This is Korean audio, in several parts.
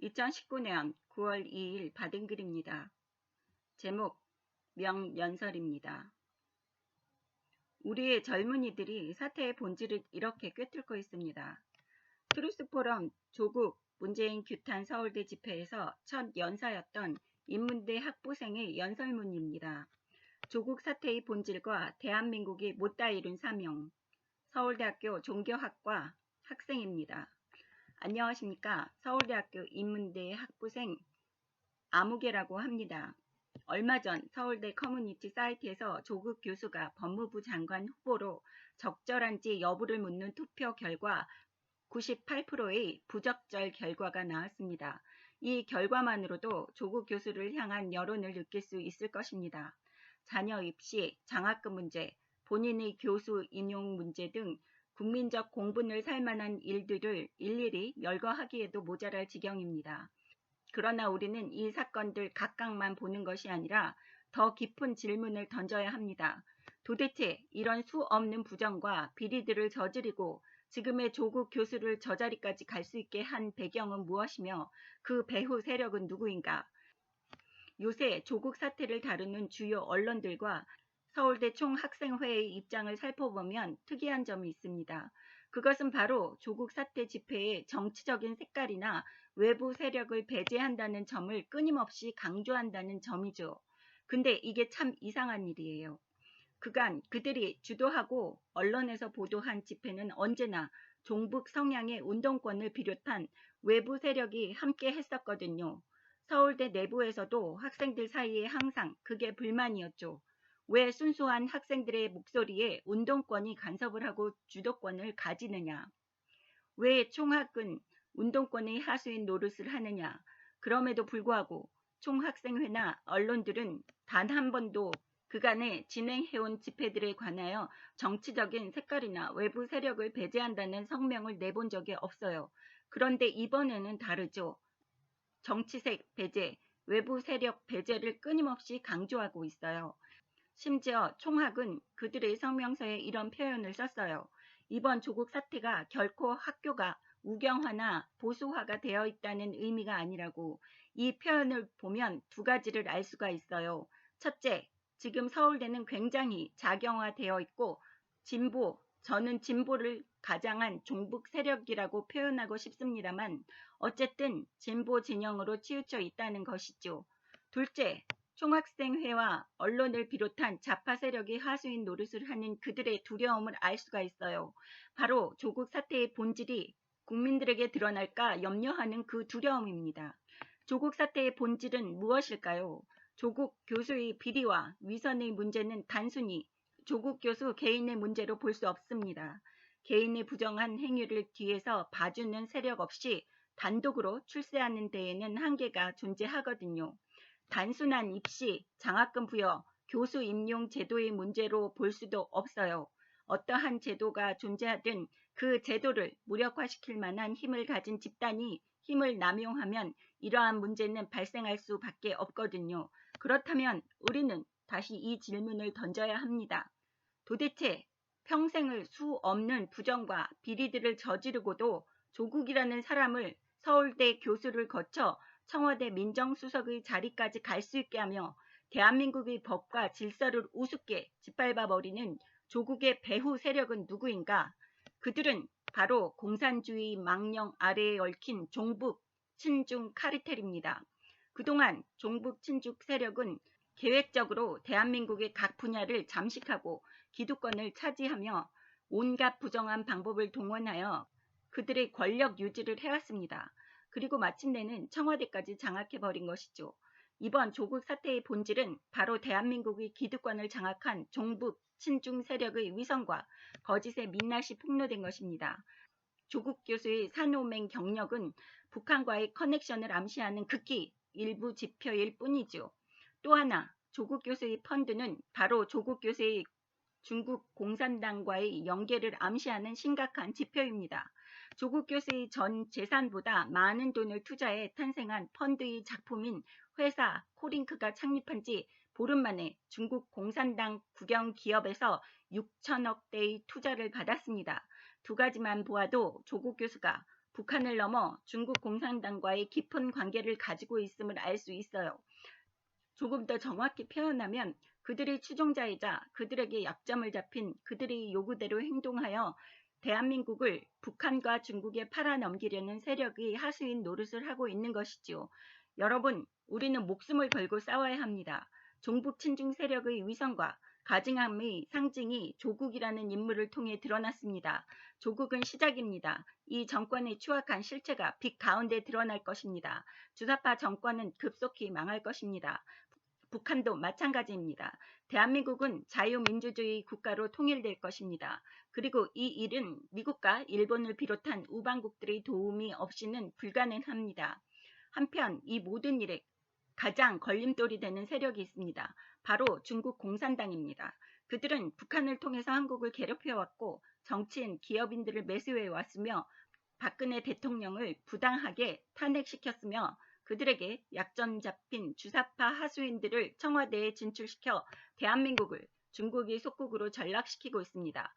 2019년 9월 2일 받은 글입니다. 제목 명연설입니다. 우리의 젊은이들이 사태의 본질을 이렇게 꿰뚫고 있습니다. 트루스포럼 조국 문재인 규탄 서울대 집회에서 첫 연사였던 인문대 학부생의 연설문입니다. 조국 사태의 본질과 대한민국이 못다 이룬 사명. 서울대학교 종교학과 학생입니다. 안녕하십니까. 서울대학교 인문대 학부생 아무개라고 합니다. 얼마 전 서울대 커뮤니티 사이트에서 조국 교수가 법무부 장관 후보로 적절한지 여부를 묻는 투표 결과 98%의 부적절 결과가 나왔습니다. 이 결과만으로도 조국 교수를 향한 여론을 느낄 수 있을 것입니다. 자녀 입시, 장학금 문제, 본인의 교수 임용 문제 등 국민적 공분을 살 만한 일들을 일일이 열거하기에도 모자랄 지경입니다. 그러나 우리는 이 사건들 각각만 보는 것이 아니라 더 깊은 질문을 던져야 합니다. 도대체 이런 수 없는 부정과 비리들을 저지르고 지금의 조국 교수를 저 자리까지 갈 수 있게 한 배경은 무엇이며 그 배후 세력은 누구인가? 요새 조국 사태를 다루는 주요 언론들과 서울대 총학생회의 입장을 살펴보면 특이한 점이 있습니다. 그것은 바로 조국 사태 집회의 정치적인 색깔이나 외부 세력을 배제한다는 점을 끊임없이 강조한다는 점이죠. 근데 이게 참 이상한 일이에요. 그간 그들이 주도하고 언론에서 보도한 집회는 언제나 종북 성향의 운동권을 비롯한 외부 세력이 함께 했었거든요. 서울대 내부에서도 학생들 사이에 항상 그게 불만이었죠. 왜 순수한 학생들의 목소리에 운동권이 간섭을 하고 주도권을 가지느냐? 왜 총학은 운동권의 하수인 노릇을 하느냐? 그럼에도 불구하고 총학생회나 언론들은 단 한 번도 그간에 진행해온 집회들에 관하여 정치적인 색깔이나 외부 세력을 배제한다는 성명을 내본 적이 없어요. 그런데 이번에는 다르죠. 정치색 배제, 외부 세력 배제를 끊임없이 강조하고 있어요. 심지어 총학은 그들의 성명서에 이런 표현을 썼어요. 이번 조국 사태가 결코 학교가 우경화나 보수화가 되어 있다는 의미가 아니라고. 이 표현을 보면 두 가지를 알 수가 있어요. 첫째, 지금 서울대는 굉장히 작용화되어 있고 저는 진보를 가장한 종북 세력이라고 표현하고 싶습니다만 어쨌든 진보 진영으로 치우쳐 있다는 것이죠. 둘째, 총학생회와 언론을 비롯한 좌파 세력이 하수인 노릇을 하는 그들의 두려움을 알 수가 있어요. 바로 조국 사태의 본질이 국민들에게 드러날까 염려하는 그 두려움입니다. 조국 사태의 본질은 무엇일까요? 조국 교수의 비리와 위선의 문제는 단순히 조국 교수 개인의 문제로 볼 수 없습니다. 개인의 부정한 행위를 뒤에서 봐주는 세력 없이 단독으로 출세하는 데에는 한계가 존재하거든요. 단순한 입시, 장학금 부여, 교수 임용 제도의 문제로 볼 수도 없어요. 어떠한 제도가 존재하든 그 제도를 무력화시킬 만한 힘을 가진 집단이 힘을 남용하면 이러한 문제는 발생할 수밖에 없거든요. 그렇다면 우리는 다시 이 질문을 던져야 합니다. 도대체 평생을 수 없는 부정과 비리들을 저지르고도 조국이라는 사람을 서울대 교수를 거쳐 청와대 민정수석의 자리까지 갈 수 있게 하며 대한민국의 법과 질서를 우습게 짓밟아버리는 조국의 배후 세력은 누구인가? 그들은 바로 공산주의 망령 아래에 얽힌 종북 친중 카르텔입니다. 그동안 종북 친중 세력은 계획적으로 대한민국의 각 분야를 잠식하고 기득권을 차지하며 온갖 부정한 방법을 동원하여 그들의 권력 유지를 해왔습니다. 그리고 마침내는 청와대까지 장악해버린 것이죠. 이번 조국 사태의 본질은 바로 대한민국의 기득권을 장악한 종북 친중 세력의 위선과 거짓의 민낯이 폭로된 것입니다. 조국 교수의 산호맹 경력은 북한과의 커넥션을 암시하는 극히 일부 지표일 뿐이죠. 또 하나, 조국 교수의 펀드는 바로 조국 교수의 중국 공산당과의 연계를 암시하는 심각한 지표입니다. 조국 교수의 전 재산보다 많은 돈을 투자해 탄생한 펀드의 작품인 회사 코링크가 창립한 지 보름 만에 중국 공산당 국영 기업에서 6천억 대의 투자를 받았습니다. 두 가지만 보아도 조국 교수가 북한을 넘어 중국 공산당과의 깊은 관계를 가지고 있음을 알 수 있어요. 조금 더 정확히 표현하면 그들의 추종자이자 그들에게 약점을 잡힌 그들의 요구대로 행동하여 대한민국을 북한과 중국에 팔아넘기려는 세력의 하수인 노릇을 하고 있는 것이지요. 여러분, 우리는 목숨을 걸고 싸워야 합니다. 종북 친중 세력의 위선과 가증함의 상징이 조국이라는 인물을 통해 드러났습니다. 조국은 시작입니다. 이 정권의 추악한 실체가 빛 가운데 드러날 것입니다. 주사파 정권은 급속히 망할 것입니다. 북한도 마찬가지입니다. 대한민국은 자유민주주의 국가로 통일될 것입니다. 그리고 이 일은 미국과 일본을 비롯한 우방국들의 도움이 없이는 불가능합니다. 한편 이 모든 일에 가장 걸림돌이 되는 세력이 있습니다. 바로 중국 공산당입니다. 그들은 북한을 통해서 한국을 괴롭혀왔고 정치인, 기업인들을 매수해왔으며 박근혜 대통령을 부당하게 탄핵시켰으며 그들에게 약점 잡힌 주사파 하수인들을 청와대에 진출시켜 대한민국을 중국의 속국으로 전락시키고 있습니다.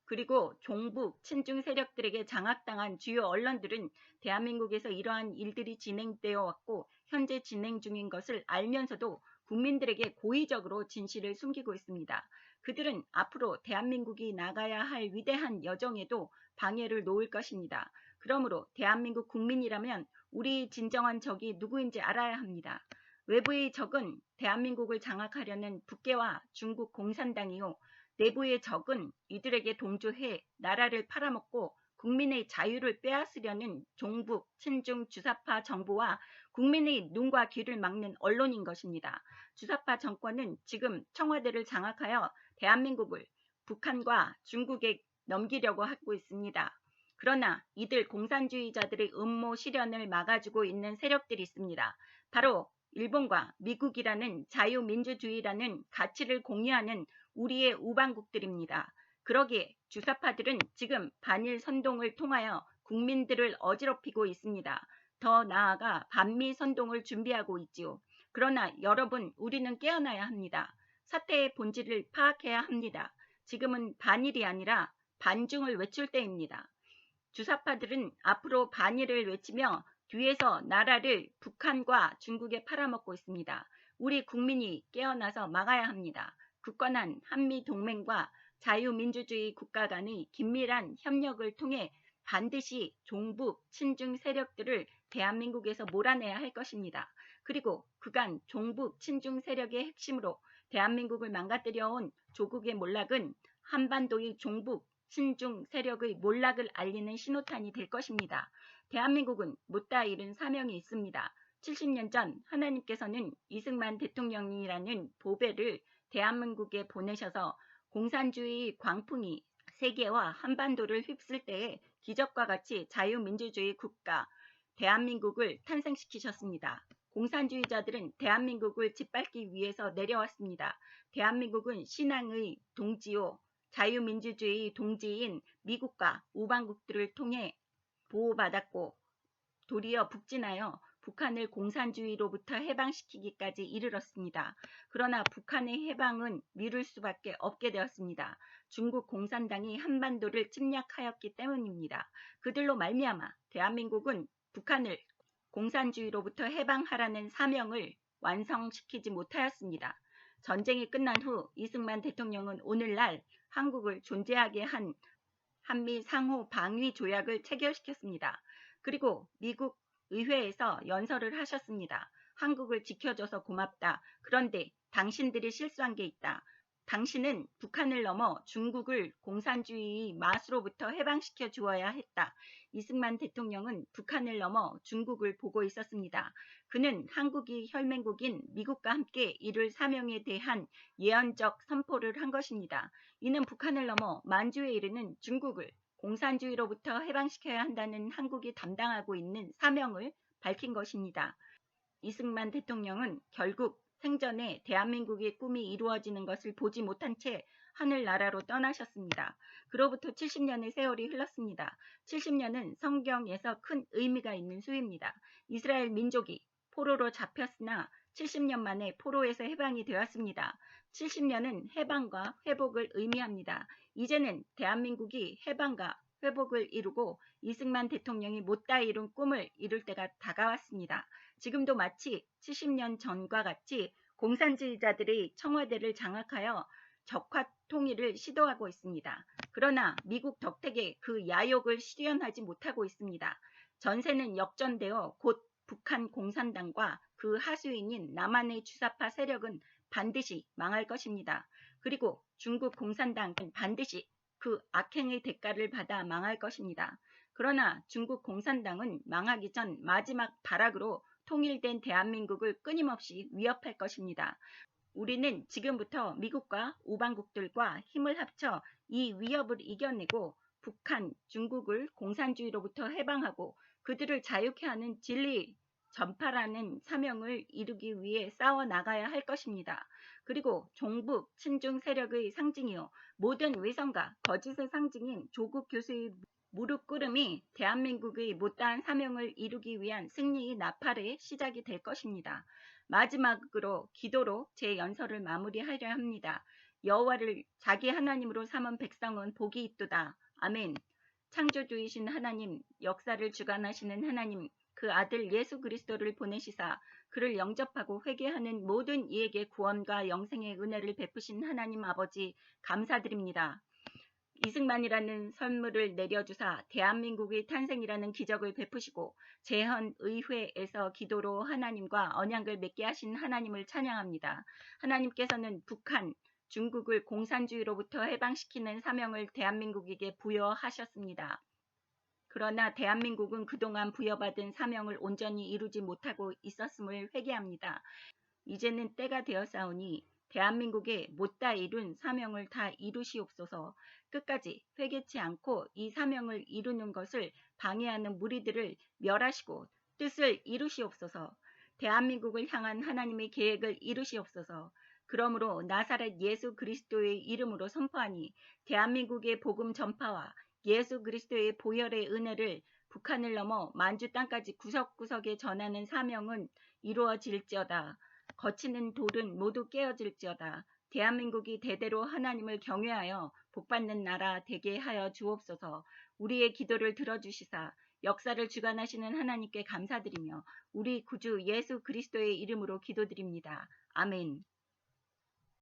그리고 종북, 친중 세력들에게 장악당한 주요 언론들은 대한민국에서 이러한 일들이 진행되어 왔고 현재 진행 중인 것을 알면서도 국민들에게 고의적으로 진실을 숨기고 있습니다. 그들은 앞으로 대한민국이 나가야 할 위대한 여정에도 방해를 놓을 것입니다. 그러므로 대한민국 국민이라면 우리 진정한 적이 누구인지 알아야 합니다. 외부의 적은 대한민국을 장악하려는 북계와 중국 공산당이요. 내부의 적은 이들에게 동조해 나라를 팔아먹고 국민의 자유를 빼앗으려는 종북, 친중, 주사파 정부와 국민의 눈과 귀를 막는 언론인 것입니다. 주사파 정권은 지금 청와대를 장악하여 대한민국을 북한과 중국에 넘기려고 하고 있습니다. 그러나 이들 공산주의자들의 음모 실현을 막아주고 있는 세력들이 있습니다. 바로 일본과 미국이라는 자유민주주의라는 가치를 공유하는 우리의 우방국들입니다. 그러기에 주사파들은 지금 반일 선동을 통하여 국민들을 어지럽히고 있습니다. 더 나아가 반미 선동을 준비하고 있지요. 그러나 여러분, 우리는 깨어나야 합니다. 사태의 본질을 파악해야 합니다. 지금은 반일이 아니라 반중을 외칠 때입니다. 주사파들은 앞으로 반일을 외치며 뒤에서 나라를 북한과 중국에 팔아먹고 있습니다. 우리 국민이 깨어나서 막아야 합니다. 굳건한 한미동맹과 자유민주주의 국가 간의 긴밀한 협력을 통해 반드시 종북, 친중 세력들을 대한민국에서 몰아내야 할 것입니다. 그리고 그간 종북, 친중 세력의 핵심으로 대한민국을 망가뜨려온 조국의 몰락은 한반도의 종북, 친중 세력의 몰락을 알리는 신호탄이 될 것입니다. 대한민국은 못다 이룬 사명이 있습니다. 70년 전 하나님께서는 이승만 대통령이라는 보배를 대한민국에 보내셔서 공산주의 광풍이 세계와 한반도를 휩쓸 때에 기적과 같이 자유민주주의 국가 대한민국을 탄생시키셨습니다. 공산주의자들은 대한민국을 짓밟기 위해서 내려왔습니다. 대한민국은 신앙의 동지요 자유민주주의 동지인 미국과 우방국들을 통해 보호받았고 도리어 북진하여 북한을 공산주의로부터 해방시키기까지 이르렀습니다. 그러나 북한의 해방은 미룰 수밖에 없게 되었습니다. 중국 공산당이 한반도를 침략하였기 때문입니다. 그들로 말미암아 대한민국은 북한을 공산주의로부터 해방하라는 사명을 완성시키지 못하였습니다. 전쟁이 끝난 후 이승만 대통령은 오늘날 한국을 존재하게 한 한미 상호 방위 조약을 체결시켰습니다. 그리고 미국 의회에서 연설을 하셨습니다. 한국을 지켜줘서 고맙다. 그런데 당신들이 실수한 게 있다. 당신은 북한을 넘어 중국을 공산주의 마수로부터 해방시켜 주어야 했다. 이승만 대통령은 북한을 넘어 중국을 보고 있었습니다. 그는 한국이 혈맹국인 미국과 함께 이룰 사명에 대한 예언적 선포를 한 것입니다. 이는 북한을 넘어 만주에 이르는 중국을 공산주의로부터 해방시켜야 한다는 한국이 담당하고 있는 사명을 밝힌 것입니다. 이승만 대통령은 결국 생전에 대한민국의 꿈이 이루어지는 것을 보지 못한 채 하늘나라로 떠나셨습니다. 그로부터 70년의 세월이 흘렀습니다. 70년은 성경에서 큰 의미가 있는 수입니다. 이스라엘 민족이 포로로 잡혔으나 70년 만에 포로에서 해방이 되었습니다. 70년은 해방과 회복을 의미합니다. 이제는 대한민국이 해방과 회복을 이루고 이승만 대통령이 못다 이룬 꿈을 이룰 때가 다가왔습니다. 지금도 마치 70년 전과 같이 공산주의자들이 청와대를 장악하여 적화 통일을 시도하고 있습니다. 그러나 미국 덕택에 그 야욕을 실현하지 못하고 있습니다. 전세는 역전되어 곧 북한 공산당과 그 하수인인 남한의 주사파 세력은 반드시 망할 것입니다. 그리고 중국 공산당은 반드시 그 악행의 대가를 받아 망할 것입니다. 그러나 중국 공산당은 망하기 전 마지막 발악으로 통일된 대한민국을 끊임없이 위협할 것입니다. 우리는 지금부터 미국과 우방국들과 힘을 합쳐 이 위협을 이겨내고 북한, 중국을 공산주의로부터 해방하고 그들을 자유케 하는 진리 전파라는 사명을 이루기 위해 싸워나가야 할 것입니다. 그리고 종북, 친중 세력의 상징이요 모든 위선과 거짓의 상징인 조국 교수의 무릎 꿇음이 대한민국의 못다한 사명을 이루기 위한 승리의 나팔의 시작이 될 것입니다. 마지막으로 기도로 제 연설을 마무리하려 합니다. 여호와를 자기 하나님으로 삼은 백성은 복이 있도다. 아멘. 창조주이신 하나님, 역사를 주관하시는 하나님, 그 아들 예수 그리스도를 보내시사 그를 영접하고 회개하는 모든 이에게 구원과 영생의 은혜를 베푸신 하나님 아버지 감사드립니다. 이승만이라는 선물을 내려주사 대한민국의 탄생이라는 기적을 베푸시고 재헌의회에서 기도로 하나님과 언약을 맺게 하신 하나님을 찬양합니다. 하나님께서는 북한, 중국을 공산주의로부터 해방시키는 사명을 대한민국에게 부여하셨습니다. 그러나 대한민국은 그동안 부여받은 사명을 온전히 이루지 못하고 있었음을 회개합니다. 이제는 때가 되었사오니 대한민국의 못다 이룬 사명을 다 이루시옵소서. 끝까지 회개치 않고 이 사명을 이루는 것을 방해하는 무리들을 멸하시고 뜻을 이루시옵소서. 대한민국을 향한 하나님의 계획을 이루시옵소서. 그러므로 나사렛 예수 그리스도의 이름으로 선포하니 대한민국의 복음 전파와 예수 그리스도의 보혈의 은혜를 북한을 넘어 만주 땅까지 구석구석에 전하는 사명은 이루어질지어다. 거치는 돌은 모두 깨어질지어다. 대한민국이 대대로 하나님을 경외하여 복받는 나라 되게 하여 주옵소서. 우리의 기도를 들어주시사 역사를 주관하시는 하나님께 감사드리며 우리 구주 예수 그리스도의 이름으로 기도드립니다. 아멘.